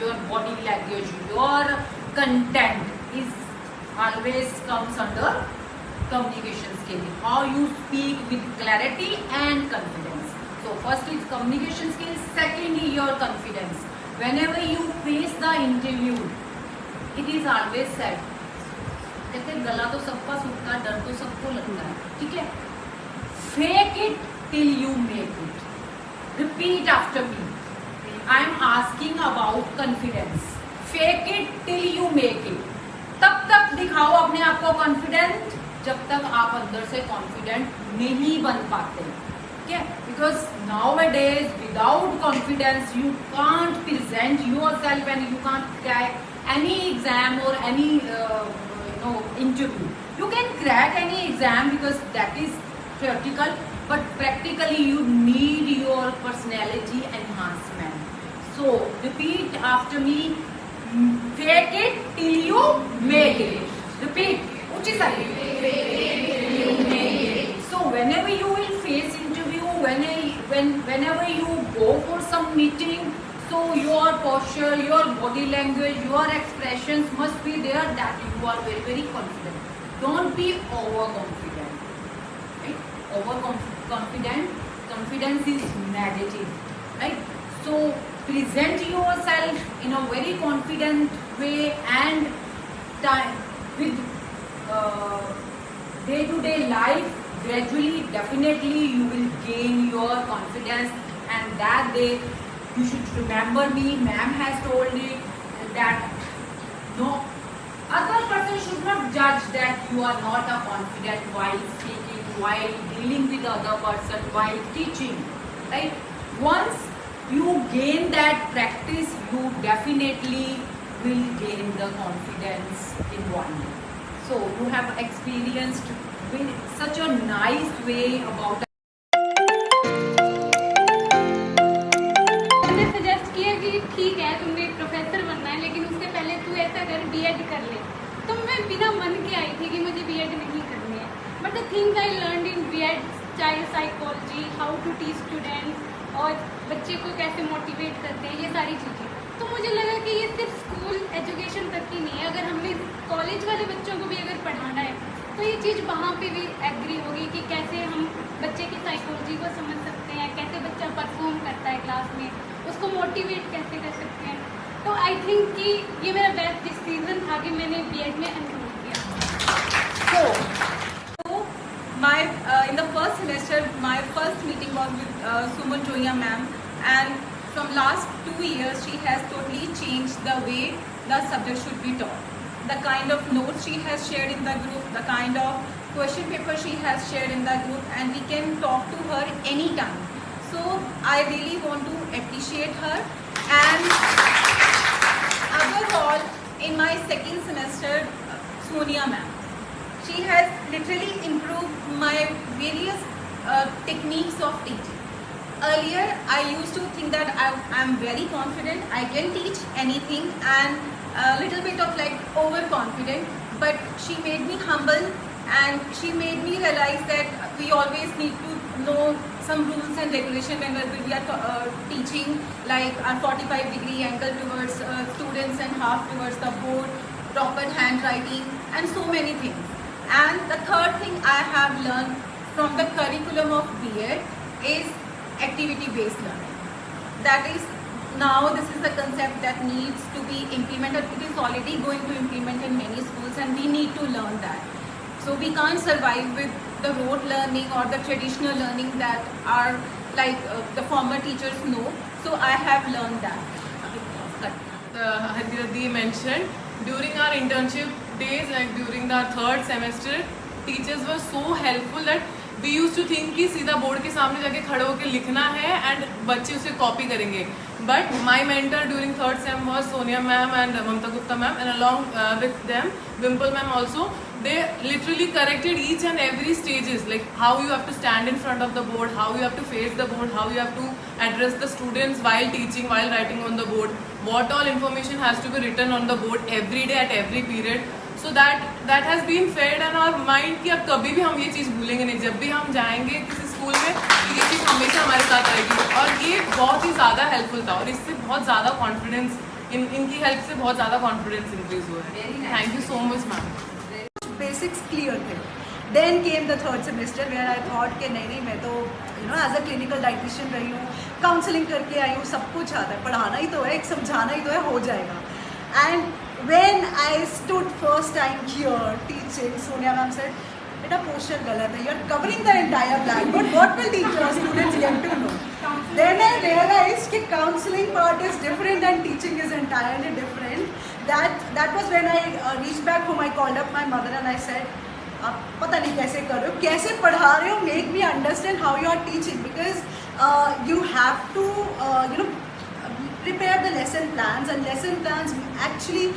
your body language, your content is always comes under communication skill. How you speak with clarity and confidence. So first is communication skills, second is your confidence. Whenever you face the interview, it is always said, कहते हैं गला तो सबका सूखता है, डर तो सबको लगता है, ठीक है. Fake it till you make it. Repeat after me. I am asking about confidence. Fake it till you make it. तब तक दिखाओ अपने आप को कॉन्फिडेंट जब तक आप अंदर से कॉन्फिडेंट नहीं बन पाते. ठीक है, because nowadays without confidence you can't present yourself and you can't crack any exam or any interview. You can crack any exam because that is theoretical, but practically you need your personality enhancement. So repeat after me. Fake it till you make it. Repeat. Uchi sari. So whenever you will face interview, whenever you go for some meeting, so your posture, your body language, your expressions must be there that you are very, very confident. Don't be overconfident. Right? Overconfident, confidence is negative. Right? So present yourself in a very confident way and with day-to-day life. Gradually, definitely you will gain your confidence, and that day you should remember me. Ma'am has told me that no other person should not judge that you are not a confident while speaking, while dealing with other person, while teaching. Right? Once you gain that practice, you definitely will gain the confidence in one day. So you have experienced with such a nice way about. ठीक है, तुम्हें professor बनना है, लेकिन उससे पहले तू ऐसा कर, बीएड कर ले. तो मैं बिना मन के आई थी कि मुझे बीएड नहीं करनी है. But the things I learn in B Ed, child psychology, how to teach students और बच्चे को कैसे मोटिवेट करते हैं, ये सारी चीज़ें. तो मुझे लगा कि ये सिर्फ स्कूल एजुकेशन तक की नहीं है. अगर हमने कॉलेज वाले बच्चों को भी अगर पढ़ाना है तो ये चीज़ वहाँ पे भी एग्री होगी कि कैसे हम बच्चे की साइकोलॉजी को समझ सकते हैं, कैसे बच्चा परफॉर्म करता है क्लास में, उसको मोटिवेट कैसे कर सकते हैं. तो आई थिंक कि ये मेरा बेस्ट डिसीजन था कि मैंने बीएड में एनरोल किया. So my in the first semester my first meeting was with Suman Joya ma'am, and from last 2 years she has totally changed the way the subject should be taught. The kind of notes she has shared in the group, the kind of question paper she has shared in the group, and we can talk to her anytime. So I really want to appreciate her. And above all, in my second semester, Sonia ma'am, she has literally improved my various techniques of teaching. Earlier I used to think that I am very confident, I can teach anything, and a little bit of like overconfident, but she made me humble, and she made me realize that we always need to know some rules and regulation when we are teaching, like our 45-degree angle towards students and half towards the board, proper handwriting, and so many things. And the third thing I have learned from the curriculum of B.Ed is activity-based learning. That is, now this is a concept that needs to be implemented. It is already going to implement in many schools, and we need to learn that. So we can't survive with the rote learning or the traditional learning that are like the former teachers know. So I have learned that. Harjit mentioned during our internship days, like during the third semester, teachers were so helpful that we used to think कि सीधा board के सामने जाके खड़े होकर लिखना है and बच्चे उसे कॉपी करेंगे. But my mentor during third sem was Sonia ma'am and Mamta Gupta ma'am, and along with them, Wimple ma'am also. They literally corrected each and every stages, like how you have to stand in front of the board, how you have to face the board, how you have to address the students while teaching, while writing on the board, what all information has to be written on the board every day at every period. So that has been fed in our mind कि अब कभी भी हम ये चीज़ भूलेंगे नहीं. जब भी हम जाएंगे किसी स्कूल में तो ये चीज़ हमेशा हमारे साथ रहेगी, और ये बहुत ही ज़्यादा हेल्पफुल था, और इससे बहुत ज़्यादा कॉन्फिडेंस इनकी हेल्प से बहुत ज़्यादा कॉन्फिडेंस इंक्रीज हुआ है. Very nice. Thank you so much ma'am. Basics clear थे. Then came the third semester where I thought कि नहीं मैं तो एज अ क्लिनिकल डाइटिशियन रही हूँ, काउंसलिंग करके आई हूँ, सब कुछ आता है, पढ़ाना ही तो है, एक समझाना ही तो है, हो जाएगा. And when I stood first time here teaching, Sonia ma'am said बेटा पोस्टर गलत है, you are covering the entire black board, what will teacher students get to know. Then I realized कि counseling part is different and teaching is entirely different. That was when I reached back home. I called up my mother and I said, आप पता नहीं कैसे कर रहे हो, कैसे पढ़ा रहे हो, make me understand how you are teaching, because you have to prepare the lesson plans, and lesson plans actually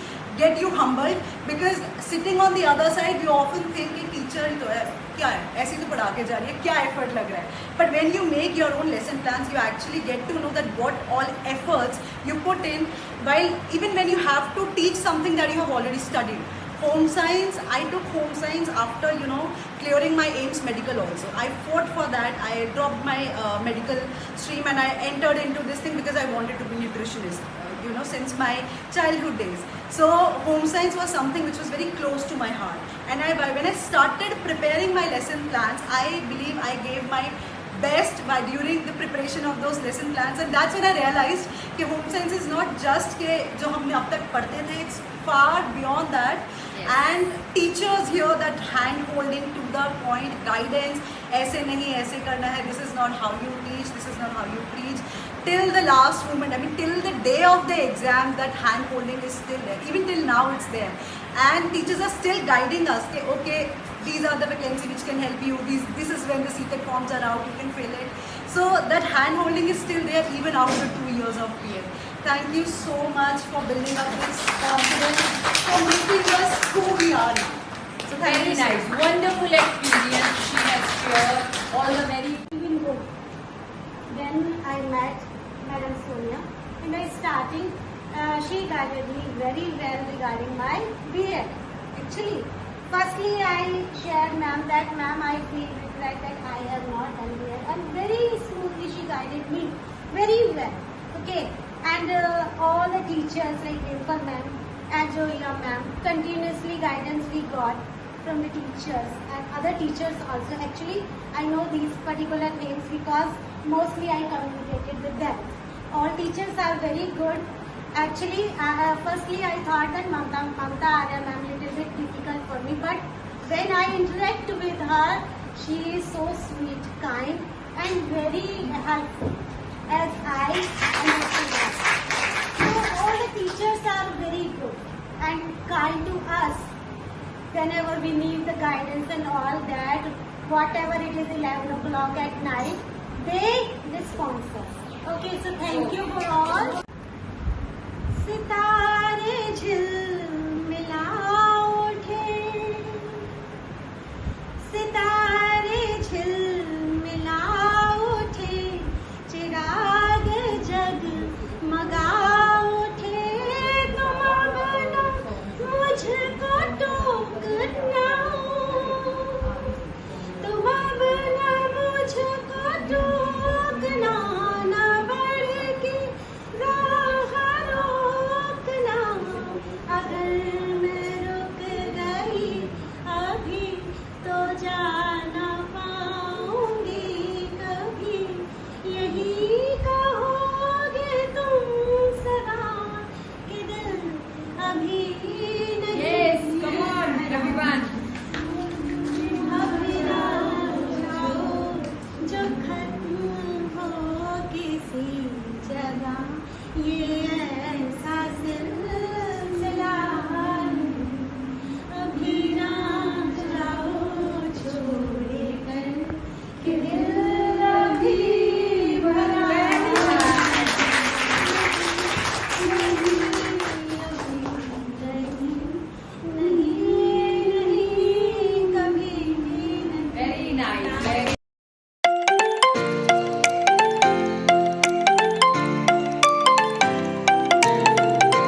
get you humbled, because sitting on the other side you often think कि teacher ही तो है, क्या है ऐसे ही तो पढ़ा के जा रही है, क्या effort लग रहा है. But when you make your own lesson plans, you actually get to know that what all efforts you put in, while even when you have to teach something that you have already studied. Home science, I took home science after clearing my AIMS medical also. I fought for that. I dropped my medical stream and I entered into this thing because I wanted to be nutritionist, since my childhood days. So home science was something which was very close to my heart. And when I started preparing my lesson plans, I believe I gave my best during the preparation of those lesson plans, and that's when I realized कि home science is not just कि जो हमने अब तक पढ़ते थे, it's far beyond that. Yes. And teachers here, that hand holding to the point, guidance, ऐसे नहीं ऐसे करना है, this is not how you teach, this is not how you preach, till the last moment, I mean till the day of the exam, that hand holding is still there, even till now it's there, and teachers are still guiding us, okay, these are the vacancies which can help you, this is when the CTET forms are out, you can fill it. So that hand holding is still there even after 2 years of PA. Thank you so much for building up this confidence, for making us who we are now. So thank Very you so nice, much. wonderful experience she has shared. All the very Even good. Then I met Madam Sonia. In my starting, she guided me very well regarding my B.Ed. Actually, firstly I shared ma'am that ma'am I feel regret that I have not done B.Ed, and very smoothly she guided me very well. Okay, and all the teachers like Dimple ma'am and Joya ma'am, continuously guidance we got from the teachers and other teachers also. Actually, I know these particular names because mostly I communicated with them. All teachers are very good. Actually, firstly I thought that Mamta Arya ma'am little bit difficult for me, but when I interact with her, she is so sweet, kind, and very helpful, as I understood her. So all the teachers are very good and kind to us. Whenever we need the guidance and all that, whatever it is 11 o'clock at night, they respond us. Okay, so thank you for all. Sita